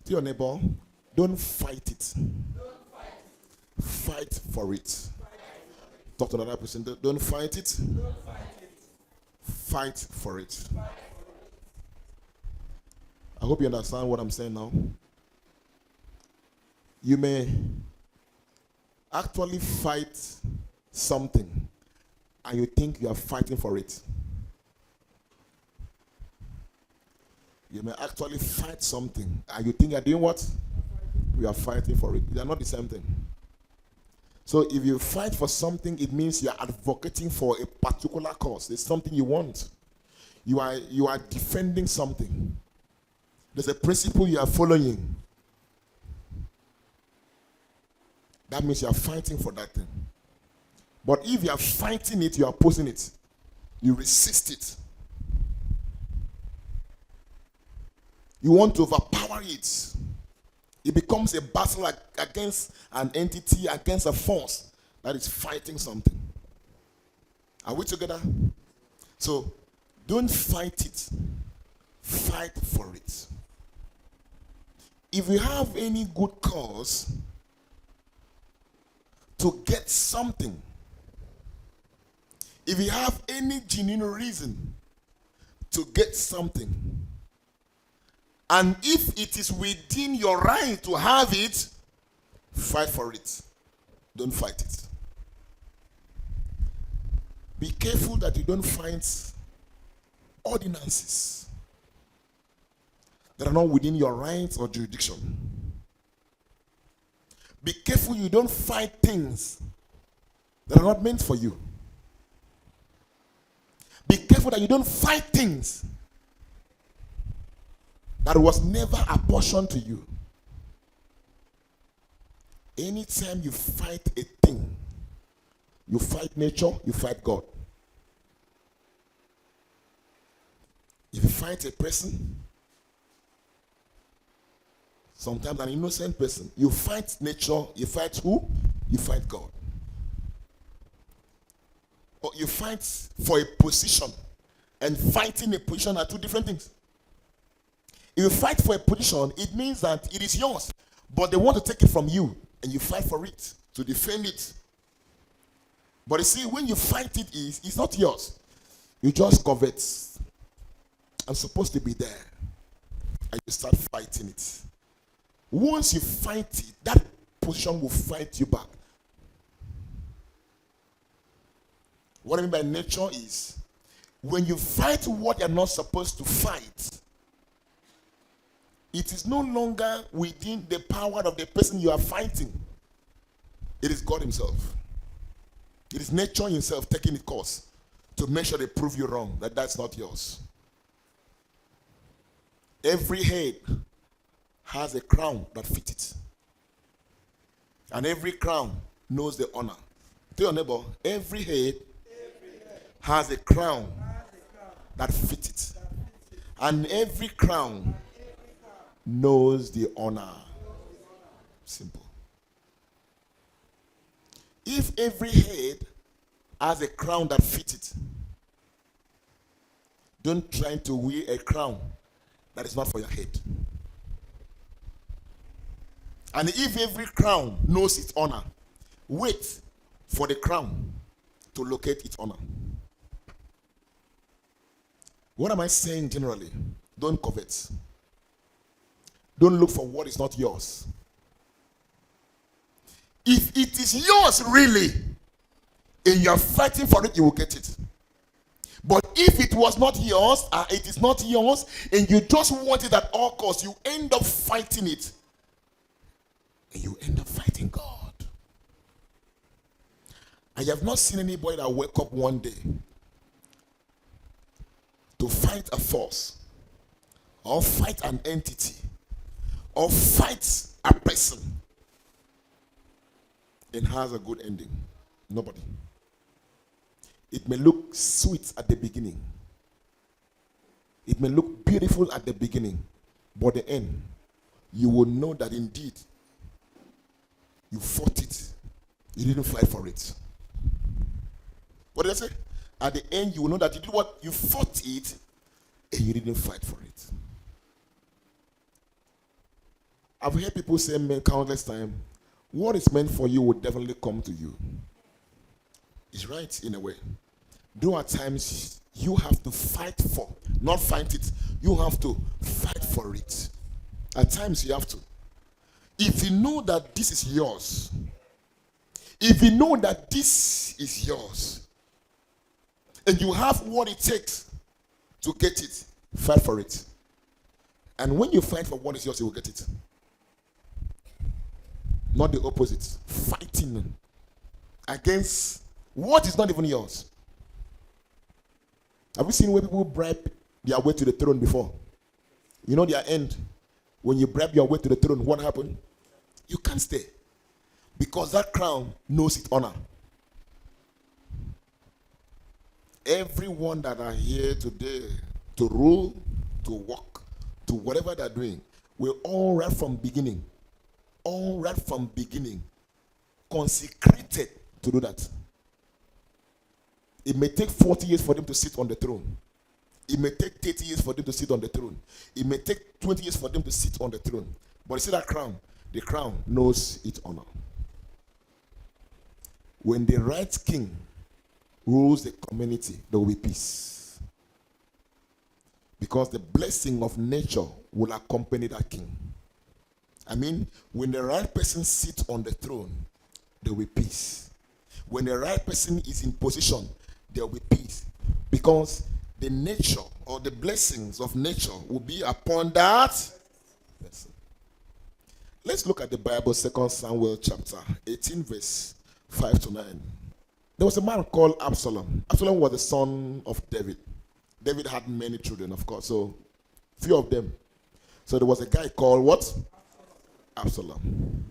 To your neighbor, don't fight it. Fight for it. Talk to another person. Don't fight it. Fight for it. I hope you understand what I'm saying now. You may actually fight something and you think you are fighting for it. You may actually fight something and you think you are doing what? You are fighting for it. They are not the same thing. So if you fight for something, it means you are advocating for a particular cause. It's something you want. You are defending something. There's a principle you are following. That means you are fighting for that thing. But if you are fighting it, you are opposing it. You resist it. You want to overpower it. It becomes a battle against an entity, against a force that is fighting something. Are we together? So, don't fight it. Fight for it. If you have any good cause to get something, if you have any genuine reason to get something, and if it is within your right to have it, fight for it. Don't fight it. Be careful that you don't find ordinances that are not within your rights or jurisdiction. Be careful you don't fight things that are not meant for you. Be careful that you don't fight things that was never apportioned to you. Anytime you fight a thing, you fight nature, you fight God. If you fight a person, sometimes an innocent person, you fight nature, you fight who? You fight God. Or you fight for a position, and fighting a position are two different things. If you fight for a position, it means that it is yours, but they want to take it from you, and you fight for it, to defend it. But you see, when you fight it, it's not yours. You just covet. I'm supposed to be there. And you start fighting it. Once you fight it, that position will fight you back. What I mean by nature is, when you fight what you're not supposed to fight, it is no longer within the power of the person you are fighting. It is God himself. It is nature himself taking its course to make sure they prove you wrong, that that's not yours. Every head has a crown that fits it. And every crown knows the honor. Tell your neighbor, every head has a crown that fits it. And every crown knows the honor. Simple. If every head has a crown that fits it, don't try to wear a crown that is not for your head. And if every crown knows its honor, wait for the crown to locate its honor. What am I saying generally? Don't covet. Don't look for what is not yours. If it is yours really, and you are fighting for it, you will get it. But if it was not yours, it is not yours, and you just want it at all costs, you end up fighting it. And you end up fighting God. I have not seen anybody that wake up one day to fight a force, or fight an entity, or fight a person, and has a good ending. Nobody. It may look sweet at the beginning. It may look beautiful at the beginning, but the end, you will know that indeed you fought it. You didn't fight for it. What did I say? At the end, you will know that you did what? You fought it, and you didn't fight for it. I've heard people say countless times, what is meant for you will definitely come to you. It's right in a way. Though at times you have to fight for, not find it, you have to fight for it. At times you have to. If you know that this is yours, if you know that this is yours, and you have what it takes to get it, fight for it. And when you fight for what is yours, you will get it. Not the opposite. Fighting against what is not even yours. Have you seen where people bribe their way to the throne before? You know their end. When you bribe your way to the throne, what happened? You can't stay. Because that crown knows its honor. Everyone that are here today to rule, to walk, to whatever they're doing, we're all right from beginning. All right from beginning. Consecrated to do that. It may take 40 years for them to sit on the throne. It may take 30 years for them to sit on the throne. It may take 20 years for them to sit on the throne. But you see that crown? The crown knows its honor. When the right king rules the community, there will be peace. Because the blessing of nature will accompany that king. I mean, when the right person sits on the throne, there will be peace. When the right person is in position, there will be peace. Because the nature or the blessings of nature will be upon that person. Let's look at the Bible, 2 Samuel chapter 18, verse 5 to 9. There was a man called Absalom. Absalom was the son of David. David had many children, of course, so few of them. So there was a guy called what? Absalom.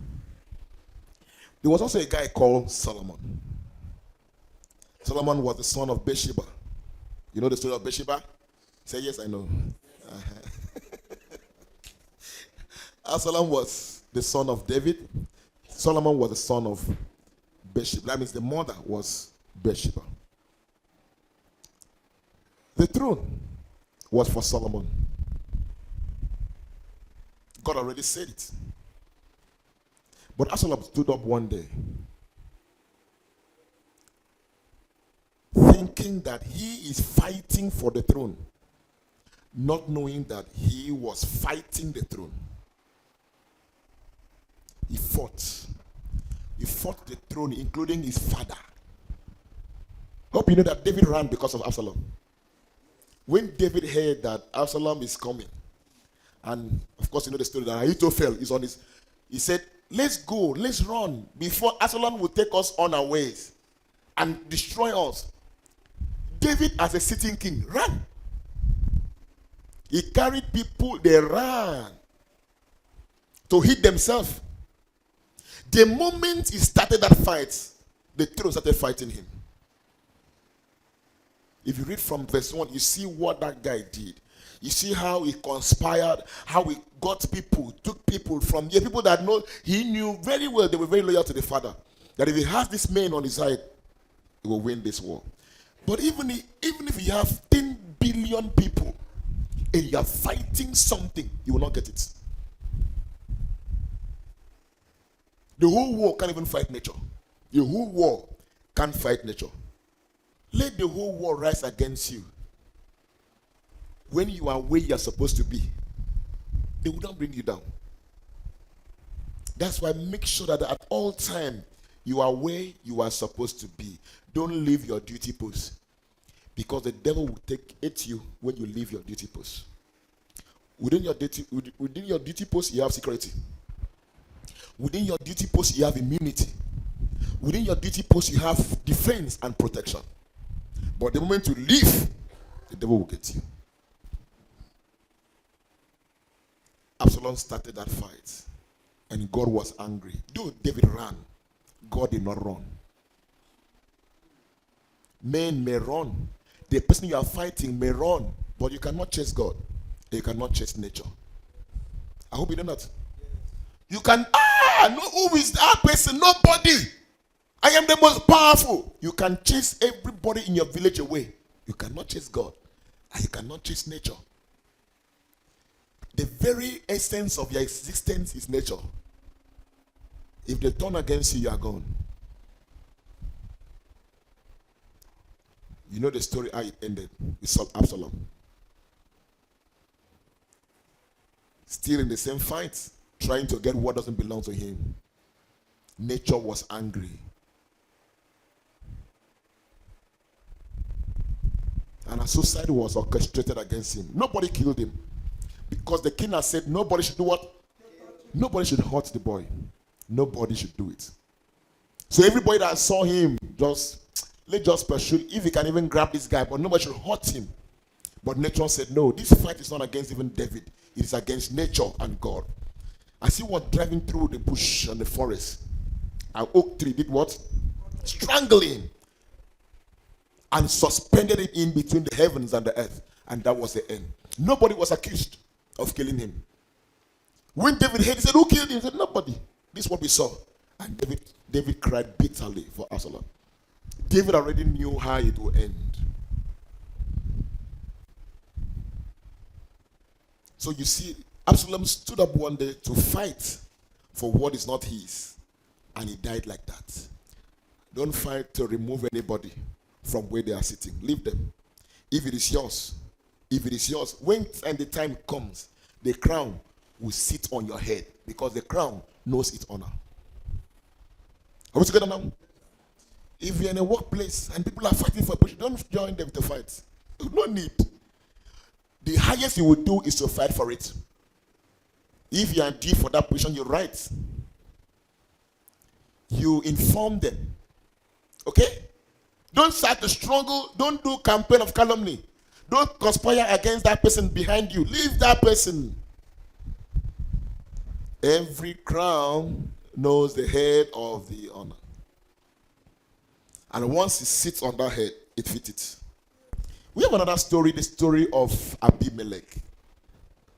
There was also a guy called Solomon. Solomon was the son of Bathsheba. You know the story of Bathsheba? Say yes, I know. Absalom was the son of David. Solomon was the son of Bathsheba. That means the mother was Bathsheba. The throne was for Solomon. God already said it. But Absalom stood up one day thinking that he is fighting for the throne, not knowing that he was fighting the throne. He fought. He fought the throne, including his father. Hope you know that David ran because of Absalom. When David heard that Absalom is coming, and of course you know the story that Ahithophel is on his, he said, let's go, let's run before Absalom will take us on our ways and destroy us. David, as a sitting king, ran. He carried people, they ran to hit themselves. The moment he started that fight, the throne started fighting him. If you read from verse 1, you see what that guy did. You see how he conspired, how he got people, took people from here, people that know he knew very well, they were very loyal to the father. That if he has this man on his side, he will win this war. But even if you have 10 billion people and you are fighting something, you will not get it. The whole war can't even fight nature. The whole war can't fight nature. Let the whole war rise against you. When you are where you are supposed to be, they will not bring you down. That's why make sure that at all time you are where you are supposed to be. Don't leave your duty post. Because the devil will hit you when you leave your duty post. Within your duty post, you have security. Within your duty post, you have immunity. Within your duty post, you have defense and protection. But the moment you leave, the devil will get you. Absalom started that fight. And God was angry. Though David ran, God did not run. Men may run. The person you are fighting may run. But you cannot chase God. You cannot chase nature. I hope you know that. You can, no, who is that person? Nobody. I am the most powerful. You can chase everybody in your village away. You cannot chase God. And you cannot chase nature. The very essence of your existence is nature. If they turn against you, you are gone. You know the story how it ended with Absalom. Still in the same fight, trying to get what doesn't belong to him. Nature was angry. And a suicide was orchestrated against him. Nobody killed him. Because the king has said nobody should do what? Nobody should hurt the boy. Nobody should do it. So everybody that saw him, let's just pursue. If he can even grab this guy, but nobody should hurt him. But nature said, no, this fight is not against even David. It is against nature and God. As he was driving through the bush and the forest, an oak tree did what? Strangled him. And suspended him in between the heavens and the earth. And that was the end. Nobody was accused of killing him. When David heard, he said, who killed him? He said, nobody. This is what we saw. And David cried bitterly for Absalom. David already knew how it would end. So you see, Absalom stood up one day to fight for what is not his. And he died like that. Don't fight to remove anybody from where they are sitting. Leave them. If it is yours, when and the time comes, the crown will sit on your head because the crown knows its honor. Are we together now? If you're in a workplace and people are fighting for a position, don't join them to fight. No need. The highest you will do is to fight for it. If you are due for that position, you write. You inform them. Okay? Don't start to struggle. Don't do campaign of calumny. Don't conspire against that person behind you. Leave that person. Every crown knows the head of the honor. And once it sits on that head, it fits it. We have another story, the story of Abimelech.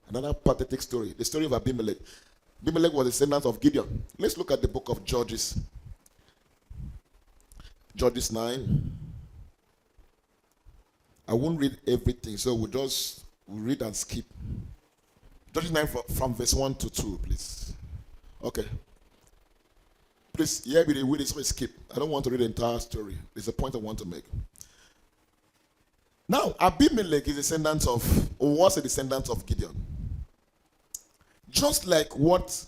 Another pathetic story, the story of Abimelech. Abimelech was a descendant of Gideon. Let's look at the book of Judges. Judges 9. I won't read everything, so we'll read and skip. Judges 9 from verse 1 to 2, please. Okay. Please, yeah, we read this, we skip. I don't want to read the entire story. There's a point I want to make. Now, Abimelech is was a descendant of Gideon. Just like what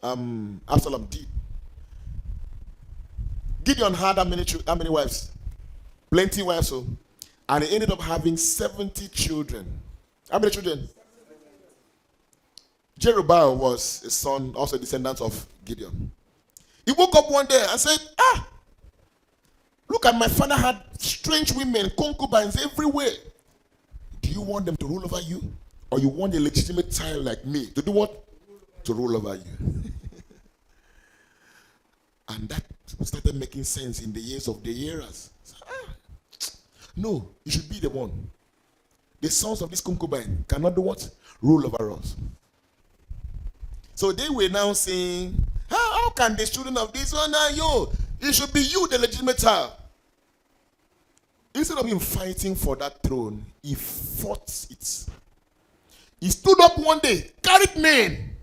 Absalom did. Gideon had how many wives? Plenty wives, so. And he ended up having 70 children. How many children? Jerubbaal was a son, also a descendant of Gideon. He woke up one day and said, look at my father had strange women, concubines everywhere. Do you want them to rule over you? Or you want a legitimate child like me to do what? To rule over you. And that started making sense in the years of the eras. No, you should be the one. The sons of this concubine cannot do what? Rule over us. So they were now saying, how can the children of this one are you? It should be you, the legitimate child. Instead of him fighting for that throne, he fought it. He stood up one day, carried men,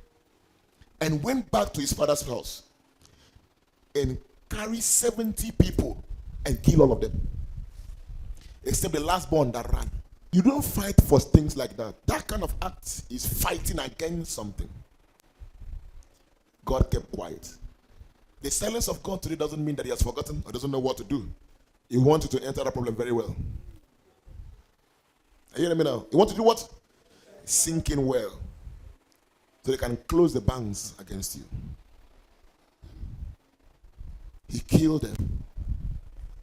and went back to his father's house and carried 70 people and killed all of them. Except the last born that ran. You don't fight for things like that. That kind of act is fighting against something. God kept quiet. The silence of God today doesn't mean that he has forgotten or doesn't know what to do. He wants you to enter the problem very well. Are you hearing me now? He wants to do what? Sink in well. So they can close the banks against you. He killed them.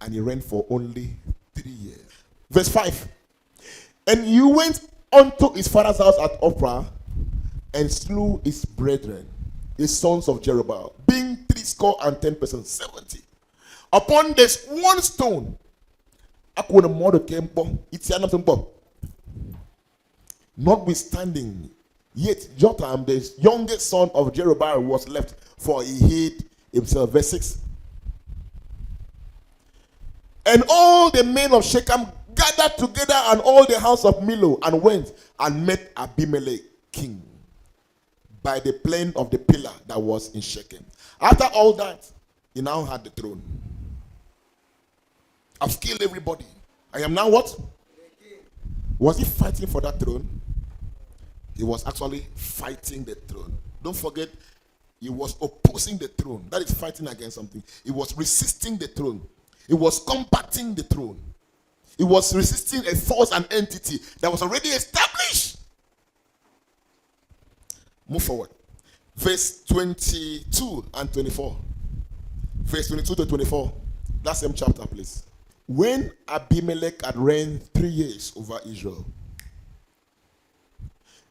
And he reigned for only 3 years. Verse 5. And you went unto his father's house at Ophrah and slew his brethren, the sons of Jerubbaal, being 70 persons, 70. Upon this one stone, notwithstanding, yet Jotham, the youngest son of Jerubbaal, was left, for he hid himself. Verse 6. And all the men of Shechem gathered together, and all the house of Milo, and went and met Abimelech king by the plane of the pillar that was in Shechem. After all that, he now had the throne. I've killed everybody. I am now what? Was he fighting for that throne? He was actually fighting the throne. Don't forget, he was opposing the throne. That is fighting against something. He was resisting the throne. He was combating the throne. He was resisting a force and entity that was already established. Move forward. Verse 22 and 24. Verse 22 to 24. That same chapter, please. When Abimelech had reigned 3 years over Israel,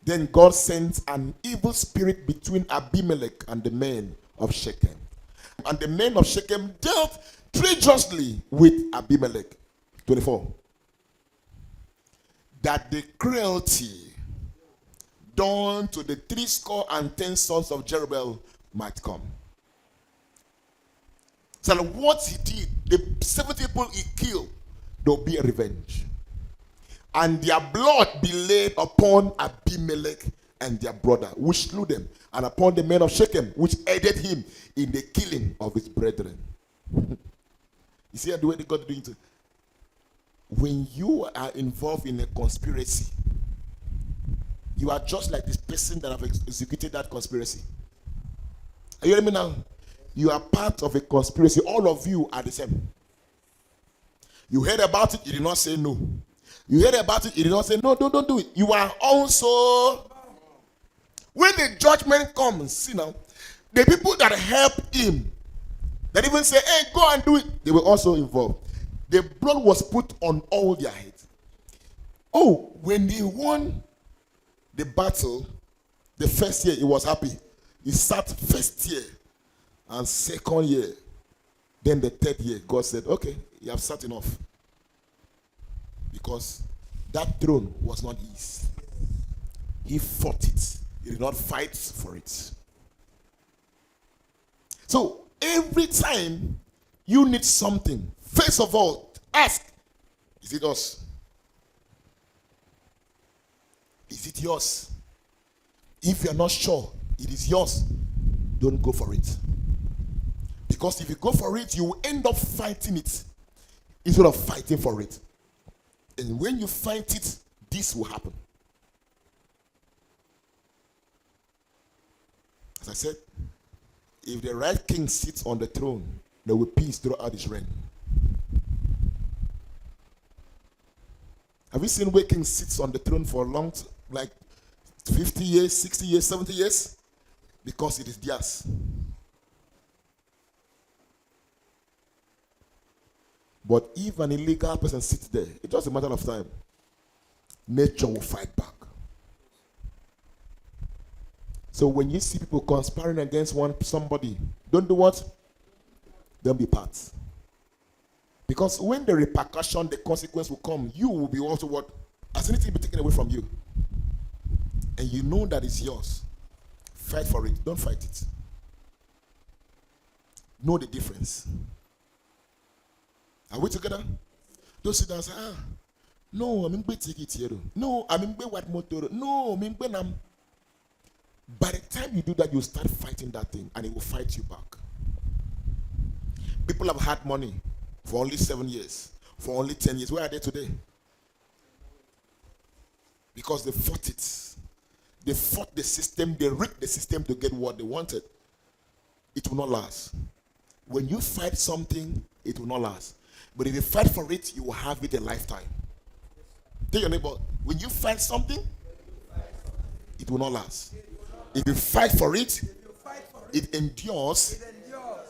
then God sent an evil spirit between Abimelech and the men of Shechem. And the men of Shechem dealt treacherously with Abimelech. 24. That the cruelty done to the 70 sons of Jerubbaal might come. So what he did, the 70 people he killed, there will be a revenge. And their blood be laid upon Abimelech and their brother, which slew them, and upon the men of Shechem, which aided him in the killing of his brethren. You see the way God is doing it? When you are involved in a conspiracy, you are just like this person that have executed that conspiracy. Are you hearing me now? You are part of a conspiracy. All of you are the same. You heard about it, you did not say no. You heard about it, you did not say no, don't do it. You are also, when the judgment comes, see now, the people that help him, that even say, hey, go and do it, they were also involved. The blood was put on all their heads. Oh, when they won the battle, the first year he was happy. He sat first year and second year. Then the third year, God said, okay, you have sat enough. Because that throne was not his. He fought it. He did not fight for it. So, every time you need something, first of all, ask, is it us? Is it yours? If you're not sure it is yours, don't go for it. Because if you go for it, you will end up fighting it instead of fighting for it. And when you fight it, this will happen. As I said, if the right king sits on the throne, there will be peace throughout his reign. Have you seen where king sits on the throne for a long time? Like 50 years, 60 years, 70 years? Because it is theirs. But if an illegal person sits there, it's just a matter of time. Nature will fight back. So when you see people conspiring against somebody, don't do what? Don't be part. Because when the repercussion, the consequence will come, you will be also what? Has anything been taken away from you? And you know that it's yours. Fight for it. Don't fight it. Know the difference. Are we together? Don't sit down and say, no, I'm in ticket here. No, I'm in what motor. No, I'm in nam. By the time you do that, you start fighting that thing and it will fight you back. People have had money for only 7 years, for only 10 years. Where are they today? Because they fought it. They fought the system, they rigged the system to get what they wanted. It will not last. When you fight something, it will not last. But if you fight for it, you will have it a lifetime. Tell your neighbor, when you fight something, it will not last. If you fight for it, it endures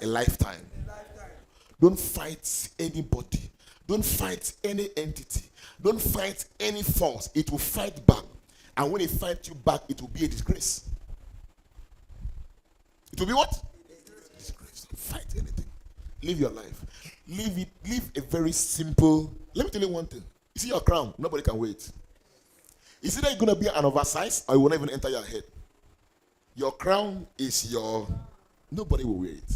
a lifetime. Don't fight anybody. Don't fight any entity. Don't fight any force. It will fight back. And when it fights you back, it will be a disgrace. It will be what? Disgrace. Don't fight anything. Live your life. Live a very simple. Let me tell you one thing. You see your crown, nobody can wait. Is either going to be an oversize or it will not even enter your head. Your crown is your. Nobody will wear it.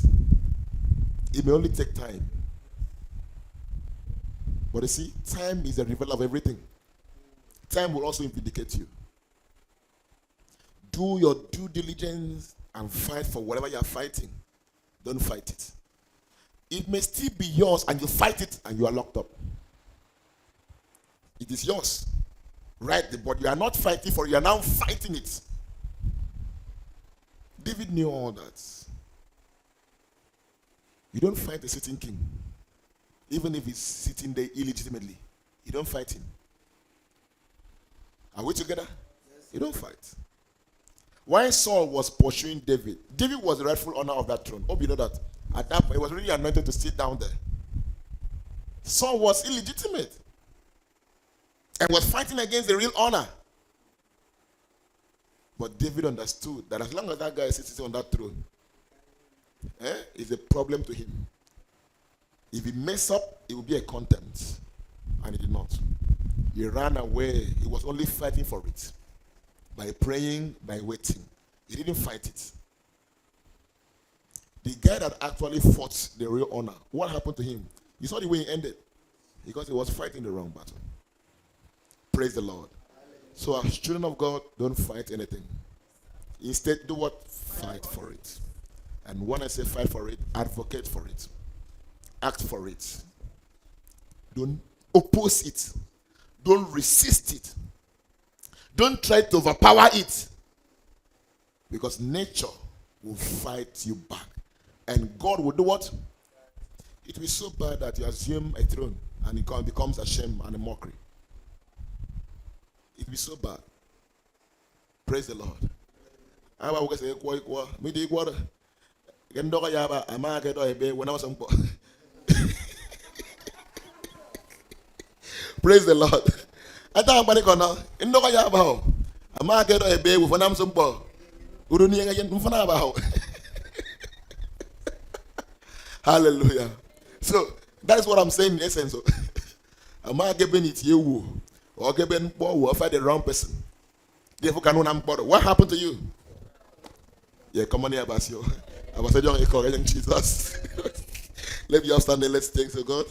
It may only take time. But you see, time is the revealer of everything. Time will also vindicate you. do your due diligence and fight for whatever you are fighting. Don't fight it. It may still be yours and you fight it and you are locked up. It is yours. Right, but you are not fighting for it, you are now fighting it. David knew all that. You don't fight a sitting king. Even if he's sitting there illegitimately. You don't fight him. Are we together? Yes. You don't fight. When Saul was pursuing David, David was the rightful owner of that throne. Hope you know that. At that point, he was really anointed to sit down there. Saul was illegitimate. And was fighting against the real honor. But David understood that as long as that guy is sitting on that throne, it's a problem to him. If he mess up, it will be a contempt. And he did not. He ran away. He was only fighting for it. By praying, by waiting. He didn't fight it. The guy that actually fought the real honor, what happened to him? You saw the way he ended. Because he was fighting the wrong battle. Praise the Lord. So as children of God, don't fight anything. Instead, do what? Fight for it. And when I say fight for it, advocate for it. Act for it. Don't oppose it. Don't resist it. Don't try to overpower it. Because nature will fight you back. And God will do what? It will be so bad that you assume a throne and it becomes a shame and a mockery. It will be so bad. Praise the Lord. Praise the Lord. I thought about it now. In no yaba. A market or a bay with an Amazon ball. Hallelujah. So that's what I'm saying in essence. A market it you or given or fight the wrong person. Therefore, what happened to you? Yeah, come on here, Basio. I was saying, Jesus. Let me have standing. Let's thank God.